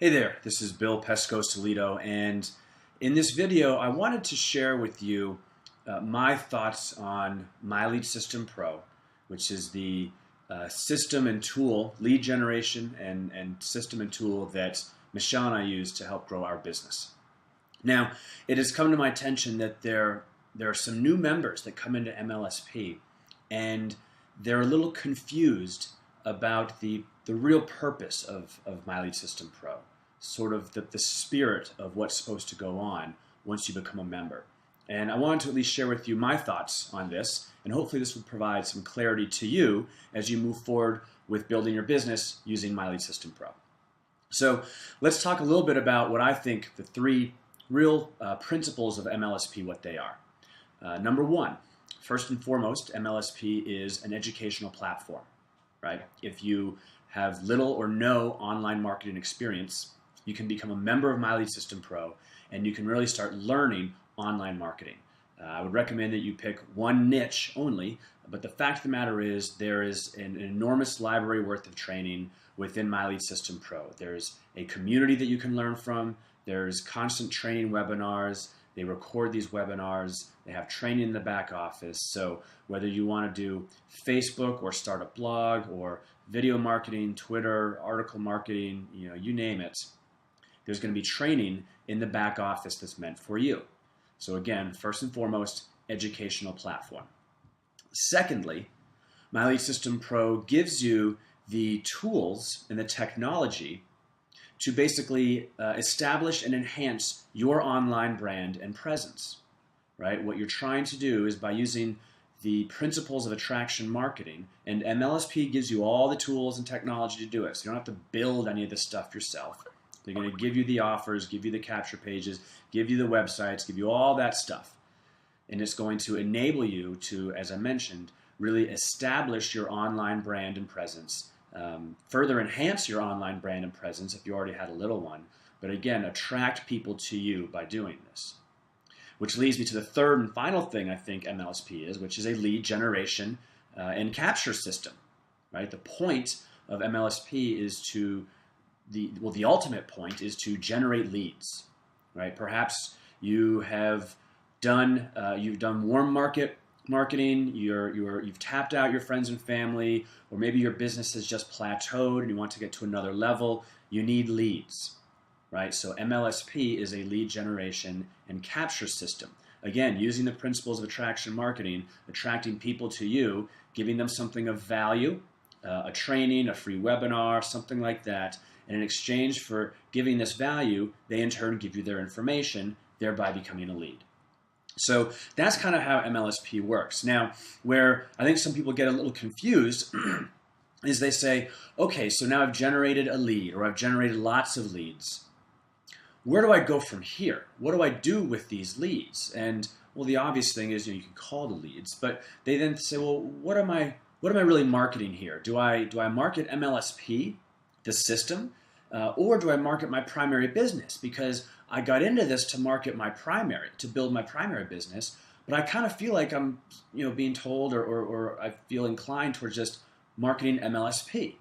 Hey there, this is Bill Pescosolido, and in this video I wanted to share with you my thoughts on My Lead System Pro, which is the system and tool, lead generation and system and tool that Michelle and I use to help grow our business. Now, it has come to my attention that there are some new members that come into MLSP, and they're a little confused about the real purpose of My Lead System Pro, sort of the spirit of what's supposed to go on once you become a member. And I wanted to at least share with you my thoughts on this, and hopefully this will provide some clarity to you as you move forward with building your business using My Lead System Pro. So let's talk a little bit about what I think the three real principles of MLSP, what they are. Number one, first and foremost, MLSP is an educational platform, right? If you have little or no online marketing experience, you can become a member of My Lead System Pro, and you can really start learning online marketing. I would recommend that you pick one niche only, but the fact of the matter is there is an enormous library worth of training within My Lead System Pro. There's a community that you can learn from. There's constant training webinars. They record these webinars. They have training in the back office. So whether you want to do Facebook or start a blog or video marketing, Twitter, article marketing, you name it, there's going to be training in the back office that's meant for you. So again, first and foremost, educational platform. Secondly, My Lead System Pro gives you the tools and the technology to basically establish and enhance your online brand and presence, right? What you're trying to do is by using the principles of attraction marketing, and MLSP gives you all the tools and technology to do it. So you don't have to build any of this stuff yourself. They're going to give you the offers, give you the capture pages, give you the websites, give you all that stuff. And it's going to enable you to, as I mentioned, really establish your online brand and presence, further enhance your online brand and presence if you already had a little one, but again, attract people to you by doing this. Which leads me to the third and final thing I think MLSP is, which is a lead generation and capture system, right? The point of MLSP is to the ultimate point is to generate leads, right? Perhaps you have done warm market marketing, you've tapped out your friends and family, or maybe your business has just plateaued and you want to get to another level. You need leads, right? So MLSP is a lead generation and capture system. Again, using the principles of attraction marketing, attracting people to you, giving them something of value, a training, a free webinar, something like that. And in exchange for giving this value, they in turn give you their information, thereby becoming a lead. So that's kind of how MLSP works. Now, where I think some people get a little confused is they say, okay, so now I've generated a lead, or I've generated lots of leads. Where do I go from here? What do I do with these leads? And well, the obvious thing is you can call the leads, but they then say, well, what am I really marketing here? Do I market MLSP, the system, or do I market my primary business? Because I got into this to market my primary, to build my primary business, but I kind of feel like I'm being told or I feel inclined towards just marketing MLSP.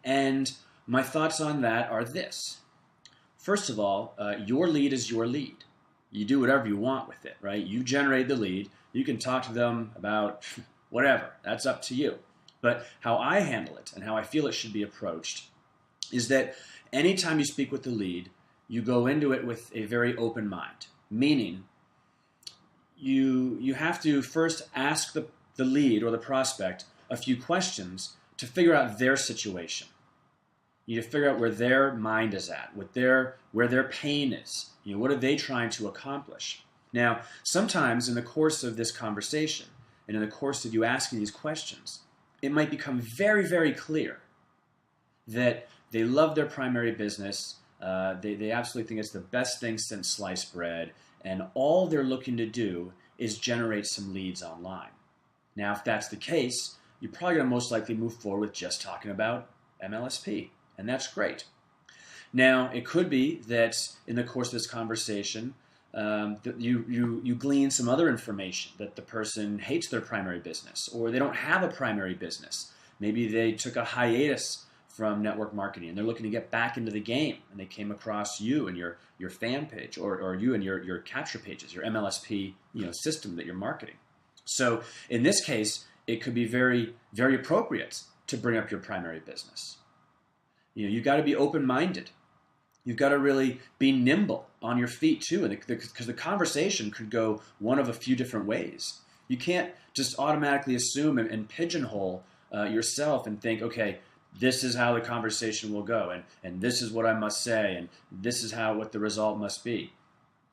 And my thoughts on that are this. First of all, your lead is your lead. You do whatever you want with it, right? You generate the lead. You can talk to them about whatever. That's up to you. But how I handle it and how I feel it should be approached is that anytime you speak with the lead, you go into it with a very open mind, meaning you have to first ask the lead or the prospect a few questions to figure out their situation. You need to figure out where their mind is at, where their pain is. What are they trying to accomplish? Now, sometimes in the course of this conversation and in the course of you asking these questions, it might become very, very clear that they love their primary business. They absolutely think it's the best thing since sliced bread, and all they're looking to do is generate some leads online. Now, if that's the case, you're probably going to most likely move forward with just talking about MLSP, and that's great. Now, it could be that in the course of this conversation, that you glean some other information, that the person hates their primary business, or they don't have a primary business. Maybe they took a hiatus from network marketing and they're looking to get back into the game, and they came across you and your fan page or you and your capture pages, your MLSP system that you're marketing. So in this case, it could be very, very appropriate to bring up your primary business. You've got to be open-minded. You've got to really be nimble on your feet too, because the conversation could go one of a few different ways. You can't just automatically assume and pigeonhole yourself and think, okay, this is how the conversation will go, and this is what I must say, and this is what the result must be.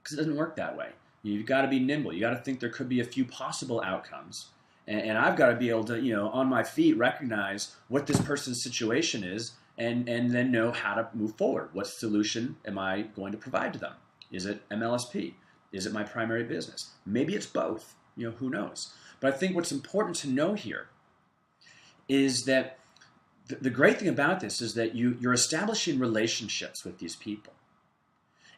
Because it doesn't work that way. You've got to be nimble. You got to think there could be a few possible outcomes, and I've got to be able to, on my feet, recognize what this person's situation is, and then know how to move forward. What solution am I going to provide to them? Is it MLSP? Is it my primary business? Maybe it's both. Who knows? But I think what's important to know here is that the great thing about this is that you're establishing relationships with these people.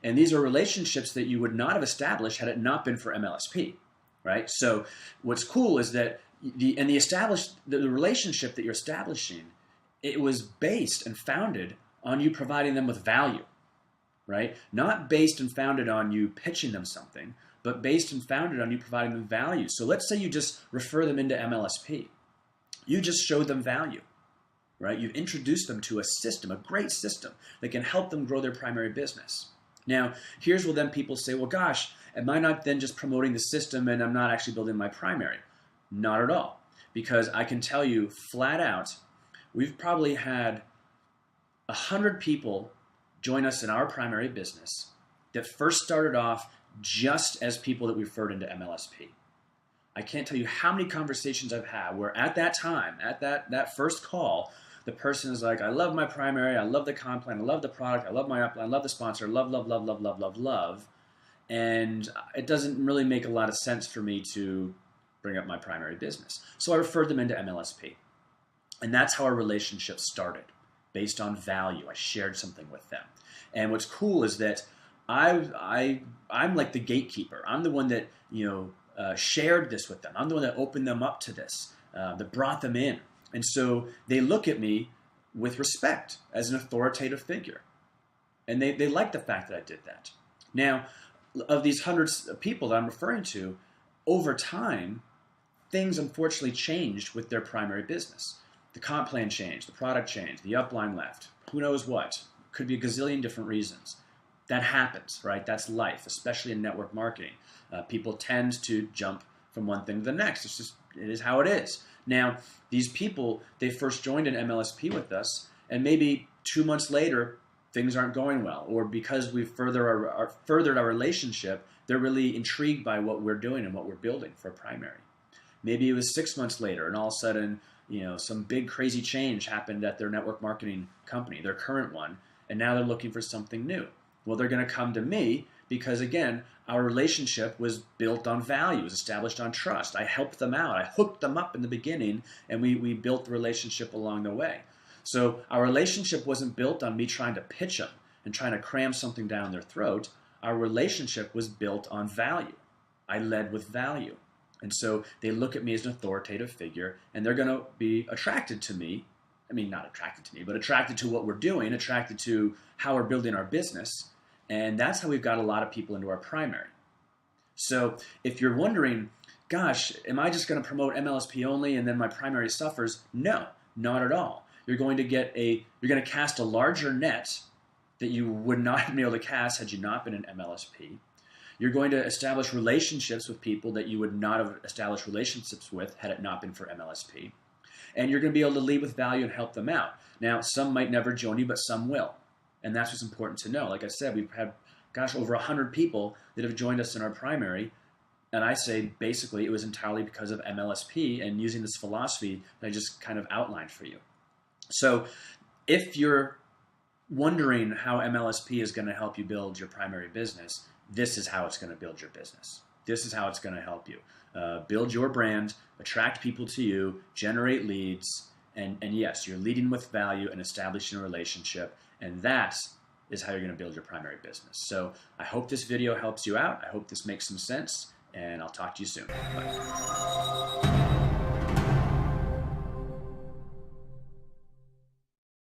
And these are relationships that you would not have established had it not been for MLSP, right? So what's cool is that the relationship that you're establishing, it was based and founded on you providing them with value, right? Not based and founded on you pitching them something, but based and founded on you providing them value. So let's say you just refer them into MLSP. You just showed them value, right? You've introduced them to a system, a great system that can help them grow their primary business. Now, here's where then people say, well, gosh, am I not then just promoting the system and I'm not actually building my primary? Not at all. Because I can tell you flat out, we've probably had 100 people join us in our primary business that first started off just as people that we referred into MLSP. I can't tell you how many conversations I've had where at that time, at that first call, the person is like, I love my primary, I love the comp plan, I love the product, I love my upline, I love the sponsor, love, love, love, love, love, love, love. And it doesn't really make a lot of sense for me to bring up my primary business. So I referred them into MLSP. And that's how our relationship started, based on value. I shared something with them. And what's cool is that I'm like the gatekeeper. I'm the one that shared this with them. I'm the one that opened them up to this, that brought them in. And so they look at me with respect as an authoritative figure. And they like the fact that I did that. Now, of these hundreds of people that I'm referring to, over time, things unfortunately changed with their primary business. The comp plan changed, the product changed, the upline left, who knows what. Could be a gazillion different reasons. That happens, right? That's life, especially in network marketing. People tend to jump from one thing to the next. It is how it is. Now, these people, they first joined an MLSP with us, and maybe 2 months later, things aren't going well. Or because we've furthered our relationship, they're really intrigued by what we're doing and what we're building for a primary. Maybe it was 6 months later, and all of a sudden, some big crazy change happened at their network marketing company, their current one, and now they're looking for something new. Well, they're going to come to me because, again, our relationship was built on value, was established on trust. I helped them out. I hooked them up in the beginning, and we built the relationship along the way. So our relationship wasn't built on me trying to pitch them and trying to cram something down their throat. Our relationship was built on value. I led with value. And so they look at me as an authoritative figure, and they're going to be attracted to me. I mean, not attracted to me, but attracted to what we're doing, attracted to how we're building our business. And that's how we've got a lot of people into our primary. So if you're wondering, gosh, am I just going to promote MLSP only and then my primary suffers? No, not at all. You're going to cast a larger net that you would not have been able to cast had you not been an MLSP. You're going to establish relationships with people that you would not have established relationships with had it not been for MLSP. And you're going to be able to lead with value and help them out. Now, some might never join you, but some will. And that's what's important to know. Like I said, we've had, over 100 people that have joined us in our primary. And I say, basically, it was entirely because of MLSP and using this philosophy that I just kind of outlined for you. So if you're wondering how MLSP is going to help you build your primary business, this is how it's going to build your business. This is how it's going to help you. Build your brand, attract people to you, generate leads, and yes, you're leading with value and establishing a relationship, and that is how you're going to build your primary business. So I hope this video helps you out. I hope this makes some sense, and I'll talk to you soon. Bye.